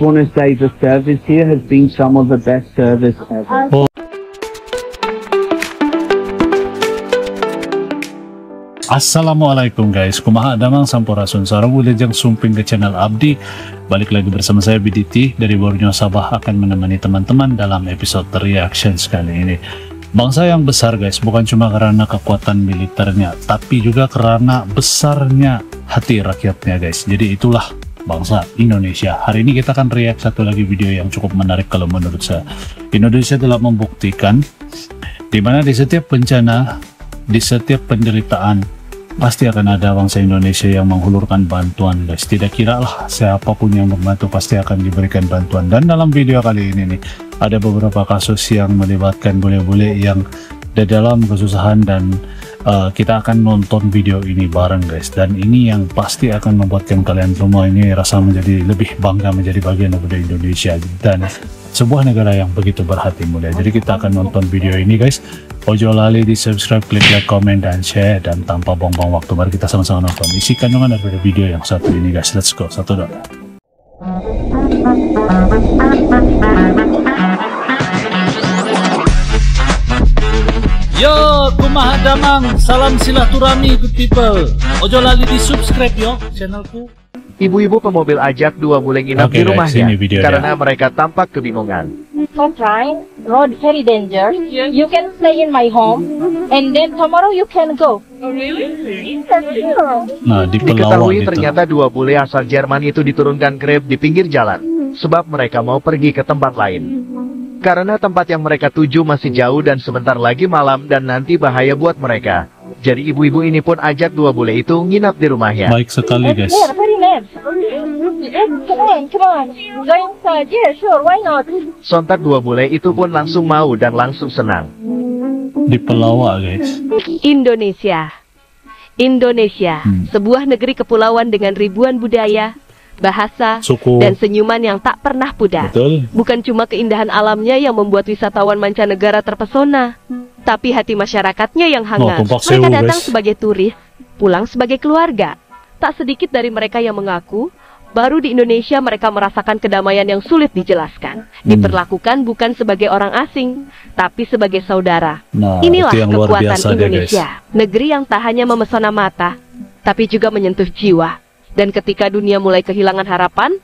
want to say the service here has been some of the best service ever. Assalamualaikum guys, kumaha damang sampurasun sarang wilajeng sumping ke channel Abdi. Balik lagi bersama saya BDT dari Borneo Sabah, akan menemani teman-teman dalam episode reaction kali ini. Bangsa yang besar guys, bukan cuma karena kekuatan militernya, tapi juga karena besarnya hati rakyatnya guys. Jadi itulah bangsa Indonesia. Hari ini kita akan react satu lagi video yang cukup menarik kalau menurut saya. Indonesia telah membuktikan dimana di setiap bencana, di setiap penderitaan, pasti akan ada bangsa Indonesia yang menghulurkan bantuan guys. Tidak kira lah siapapun yang membantu pasti akan diberikan bantuan. Dan dalam video kali ini nih, ada beberapa kasus yang melibatkan bule-bule yang ada dalam kesusahan, dan kita akan nonton video ini bareng guys. Dan ini yang pasti akan membuatkan kalian semua ini rasa menjadi lebih bangga menjadi bagian dari Indonesia dan sebuah negara yang begitu berhati mulia. Jadi kita akan nonton video ini guys. Ojo lali di subscribe, klik like, komen, dan share. Dan tanpa buang-buang waktu, mari kita sama-sama nonton isi kandungan dari video yang satu ini guys. Let's go, satu dong. Yo, kumaha damang, salam silaturahmi good people. Ojo lali di subscribe yo channelku. Ibu-ibu pemmobil ajak dua bule nginap di rumahnya karena mereka tampak kebingungan. Sometimes road very dangerous. You can stay in my home, and then tomorrow you can go. Oh really? Nah, diketahui ternyata dua bule asal Jerman itu diturunkan Grab di pinggir jalan, sebab mereka mau pergi ke tempat lain. Karena tempat yang mereka tuju masih jauh dan sebentar lagi malam dan nanti bahaya buat mereka. Jadi ibu-ibu ini pun ajak dua bule itu nginap di rumahnya. Baik sekali guys. Sontak dua bule itu pun langsung mau dan langsung senang. Di Pelawak guys. Indonesia, sebuah negeri kepulauan dengan ribuan budaya, bahasa, suku, dan senyuman yang tak pernah pudar. Betul. Bukan cuma keindahan alamnya yang membuat wisatawan mancanegara terpesona, tapi hati masyarakatnya yang hangat. Mereka datang sebagai turis, pulang sebagai keluarga. Tak sedikit dari mereka yang mengaku, baru di Indonesia mereka merasakan kedamaian yang sulit dijelaskan. Diperlakukan bukan sebagai orang asing, tapi sebagai saudara. Inilah kekuatan Indonesia, negeri yang tak hanya memesona mata, tapi juga menyentuh jiwa. Dan ketika dunia mulai kehilangan harapan,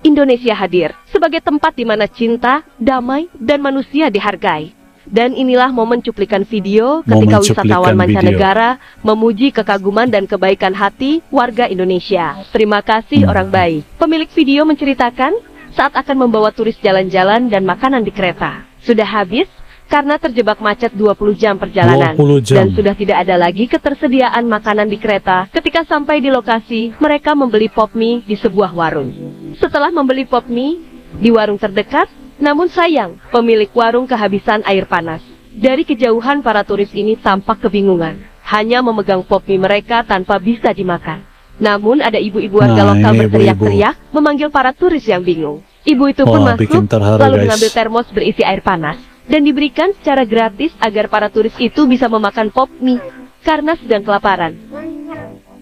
Indonesia hadir sebagai tempat di mana cinta, damai, dan manusia dihargai. Dan inilah momen cuplikan video ketika wisatawan mancanegara memuji kekaguman dan kebaikan hati warga Indonesia. Terima kasih orang baik. Pemilik video menceritakan saat akan membawa turis jalan-jalan dan makanan di kereta. Sudah habis karena terjebak macet 20 jam perjalanan, dan sudah tidak ada lagi ketersediaan makanan di kereta. Ketika sampai di lokasi, mereka membeli pop mie di sebuah warung. Setelah membeli pop mie di warung terdekat, namun sayang, pemilik warung kehabisan air panas. Dari kejauhan para turis ini tampak kebingungan, hanya memegang pop mie mereka tanpa bisa dimakan. Namun ada ibu-ibu warga lokal berteriak-teriak memanggil para turis yang bingung. Ibu itu pun masuk, lalu mengambil termos berisi air panas dan diberikan secara gratis agar para turis itu bisa memakan pop mie karena sedang kelaparan.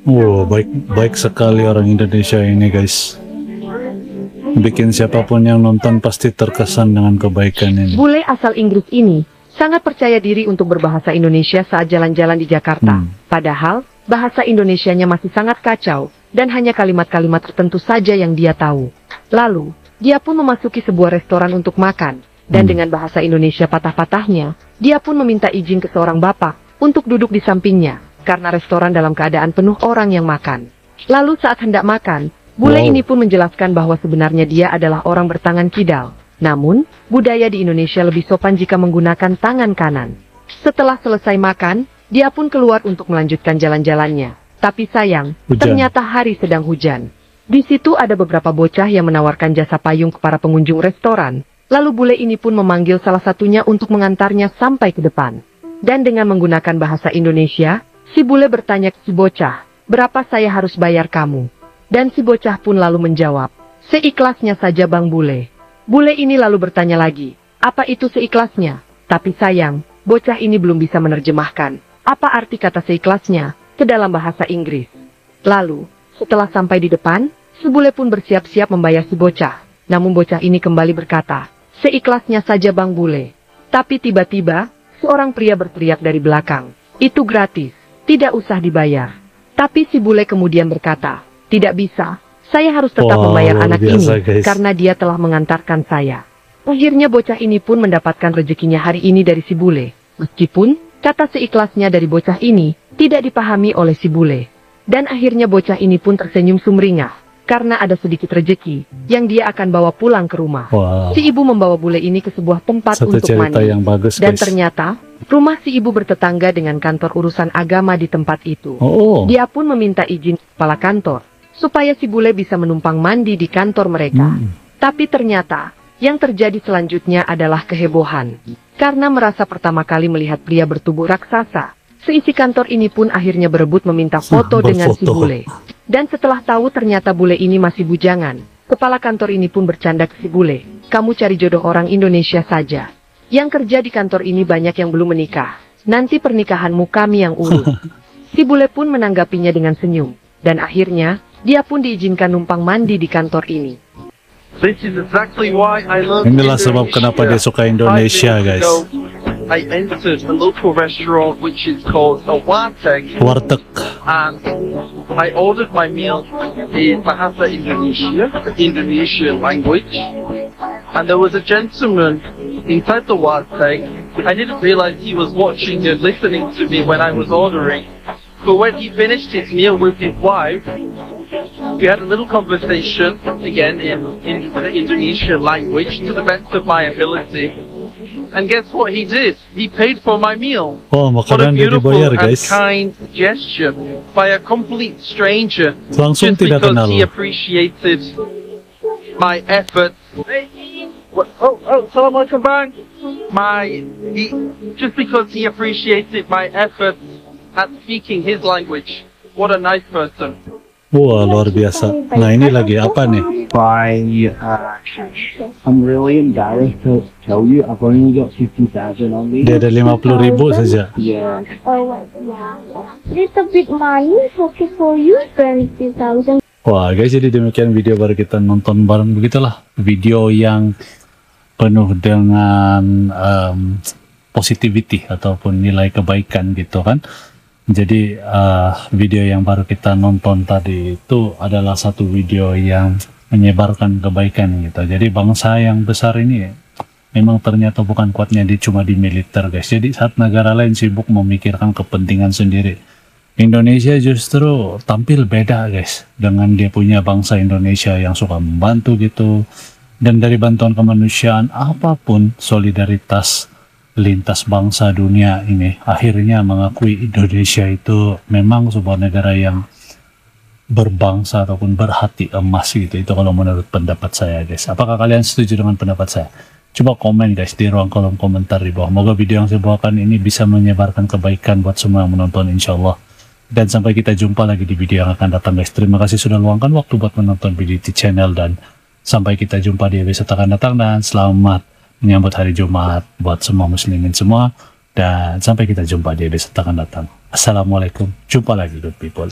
Wow, baik sekali orang Indonesia ini guys. Bikin siapapun yang nonton pasti terkesan dengan kebaikan ini. Bule asal Inggris ini sangat percaya diri untuk berbahasa Indonesia saat jalan-jalan di Jakarta. Padahal bahasa Indonesianya masih sangat kacau dan hanya kalimat-kalimat tertentu saja yang dia tahu. Lalu dia pun memasuki sebuah restoran untuk makan. Dan dengan bahasa Indonesia patah-patahnya, dia pun meminta izin ke seorang bapak untuk duduk di sampingnya, karena restoran dalam keadaan penuh orang yang makan. Lalu saat hendak makan, bule ini pun menjelaskan bahwa sebenarnya dia adalah orang bertangan kidal. Namun, budaya di Indonesia lebih sopan jika menggunakan tangan kanan. Setelah selesai makan, dia pun keluar untuk melanjutkan jalan-jalannya. Tapi sayang, ternyata hari sedang hujan. Di situ ada beberapa bocah yang menawarkan jasa payung ke para pengunjung restoran. Lalu bule ini pun memanggil salah satunya untuk mengantarnya sampai ke depan. Dan dengan menggunakan bahasa Indonesia, si bule bertanya ke si bocah, "Berapa saya harus bayar kamu?" Dan si bocah pun lalu menjawab, "Seikhlasnya saja Bang Bule." Bule ini lalu bertanya lagi, "Apa itu seikhlasnya?" Tapi sayang, bocah ini belum bisa menerjemahkan apa arti kata seikhlasnya ke dalam bahasa Inggris. Lalu, setelah sampai di depan, si bule pun bersiap-siap membayar si bocah. Namun bocah ini kembali berkata, "Seikhlasnya saja Bang Bule." Tapi tiba-tiba, seorang pria berteriak dari belakang, "Itu gratis, tidak usah dibayar." Tapi si bule kemudian berkata, "Tidak bisa, saya harus tetap membayar anak ini, karena dia telah mengantarkan saya." Akhirnya bocah ini pun mendapatkan rezekinya hari ini dari si bule. Meskipun, kata seikhlasnya dari bocah ini, tidak dipahami oleh si bule. Dan akhirnya bocah ini pun tersenyum sumringah, karena ada sedikit rejeki yang dia akan bawa pulang ke rumah. Si ibu membawa bule ini ke sebuah tempat untuk mandi. Yang bagus, dan ternyata, rumah si ibu bertetangga dengan kantor urusan agama di tempat itu. Dia pun meminta izin kepala kantor, supaya si bule bisa menumpang mandi di kantor mereka. Tapi ternyata, yang terjadi selanjutnya adalah kehebohan. Karena merasa pertama kali melihat pria bertubuh raksasa, seisi kantor ini pun akhirnya berebut meminta foto dengan si bule. Dan setelah tahu ternyata bule ini masih bujangan, kepala kantor ini pun bercanda ke si bule, "Kamu cari jodoh orang Indonesia saja. Yang kerja di kantor ini banyak yang belum menikah. Nanti pernikahanmu kami yang urus." Si bule pun menanggapinya dengan senyum. Dan akhirnya, dia pun diizinkan numpang mandi di kantor ini. Inilah sebab kenapa dia suka Indonesia, guys. I entered a local restaurant which is called a Warteg, and I ordered my meal in Bahasa Indonesia, Indonesian language, and there was a gentleman inside the Warteg. I didn't realize he was watching and listening to me when I was ordering, but when he finished his meal with his wife, we had a little conversation, again in the Indonesian language, to the best of my ability. And guess what he did? He paid for my meal. What a beautiful and kind gesture by a complete stranger, just because he appreciated my efforts. Assalamualaikum bang. Just because he appreciated my efforts at speaking his language. What a nice person. Wah, luar biasa. Nah, ini lagi apa nih? I'm really embarrassed to tell you, I've only got 50,000 on me. Dia ada 50.000 saja. Yeah. Little bit money, okay for you, 20,000. Wah, guys, jadi demikian video baru kita nonton bareng begitulah. Video yang penuh dengan positivity ataupun nilai kebaikan gitu kan. Jadi video yang baru kita nonton tadi itu adalah satu video yang menyebarkan kebaikan gitu. Jadi bangsa yang besar ini memang ternyata bukan kuatnya cuma di militer, guys. Jadi saat negara lain sibuk memikirkan kepentingan sendiri, Indonesia justru tampil beda, guys, dengan dia punya bangsa Indonesia yang suka membantu gitu. Dan dari bantuan kemanusiaan apapun, solidaritas lintas bangsa dunia ini akhirnya mengakui Indonesia itu memang sebuah negara yang berbangsa ataupun berhati emas gitu. Itu kalau menurut pendapat saya, guys. Apakah kalian setuju dengan pendapat saya? Coba komen, guys, di ruang kolom komentar di bawah. Moga video yang saya bawakan ini bisa menyebarkan kebaikan buat semua yang menonton, insya Allah. Dan sampai kita jumpa lagi di video yang akan datang, guys. Terima kasih sudah luangkan waktu buat menonton BDT Channel, dan sampai kita jumpa di episode akan datang, dan selamat menyambut hari Jumat buat semua muslimin semua, dan sampai kita jumpa di episode akan datang. Assalamualaikum, jumpa lagi good people.